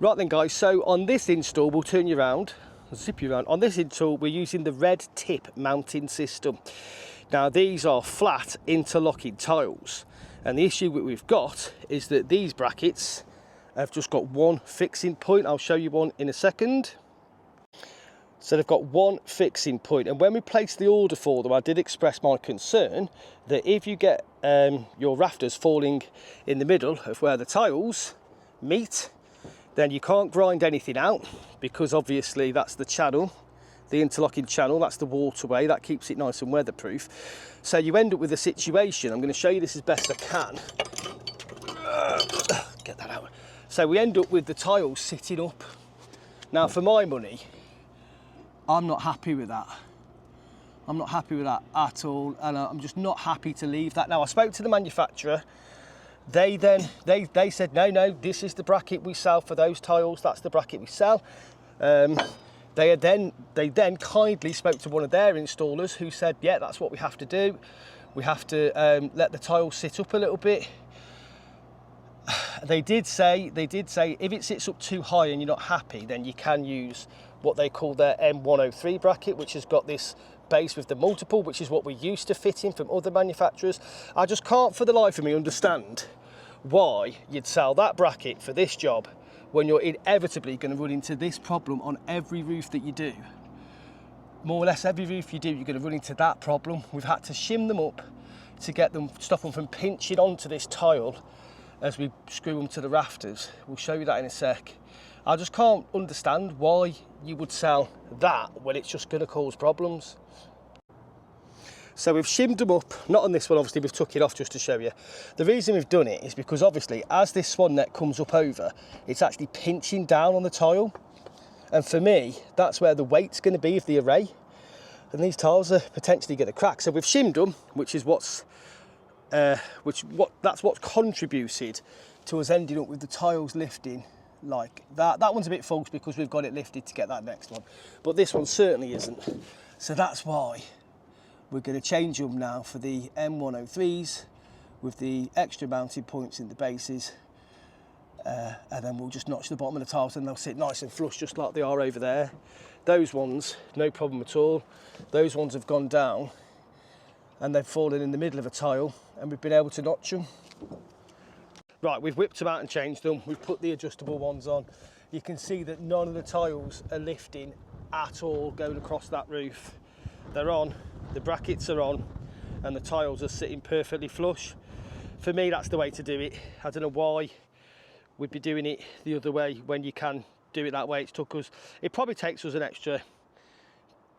Right then guys, so on this install, we'll turn you around, zip you around. On this install, we're using the Redtip mounting system. Now these are flat interlocking tiles, and the issue we've got is that these brackets have just got one fixing point. I'll show you one in a second. So they've got one fixing point, and when we placed the order for them, I did express my concern that if you get your rafters falling in the middle of where the tiles meet, then you can't grind anything out, because obviously that's the channel, the interlocking channel, that's the waterway, that keeps it nice and weatherproof. So you end up with a situation, I'm going to show you this as best I can. Get that out. So we end up with the tiles sitting up. Now for my money, I'm not happy with that. I'm not happy with that at all, and I'm just not happy to leave that. Now I spoke to the manufacturer. They said, no, this is the bracket we sell for those tiles, that's the bracket we sell. They then kindly spoke to one of their installers who said, yeah, that's what we have to do. We have to let the tiles sit up a little bit. They did say if it sits up too high and you're not happy, then you can use what they call their M103 bracket, which has got this base with the multiple, which is what we're used to fitting from other manufacturers. I just can't for the life of me understand why you'd sell that bracket for this job when you're inevitably going to run into this problem on every roof that you do. More or less every roof you do, you're going to run into that problem. We've had to shim them up to get them, stop them from pinching onto this tile as we screw them to the rafters. We'll show you that in a sec. I just can't understand why you would sell that when it's just going to cause problems. So we've shimmed them up, not on this one obviously, we've took it off just to show you. The reason we've done it is because obviously as this swan neck comes up over, it's actually pinching down on the tile. And for me, that's where the weight's going to be of the array. And these tiles are potentially going to crack. So we've shimmed them, which is that's what's contributed to us ending up with the tiles lifting like that. That one's a bit false because we've got it lifted to get that next one, but this one certainly isn't. So that's why we're going to change them now for the M103s with the extra mounting points in the bases, and then we'll just notch the bottom of the tiles and they'll sit nice and flush just like they are over there. Those ones, no problem at all. Those ones have gone down and they've fallen in the middle of a tile, and we've been able to notch them. Right, we've whipped them out and changed them. We've put the adjustable ones on. You can see that none of the tiles are lifting at all going across that roof. They're on, the brackets are on, and the tiles are sitting perfectly flush. For me, that's the way to do it. I don't know why we'd be doing it the other way when you can do it that way. It probably takes us an extra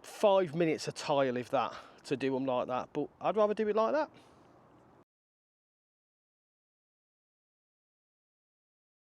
5 minutes a tile, if that, to do them like that, but I'd rather do it like that.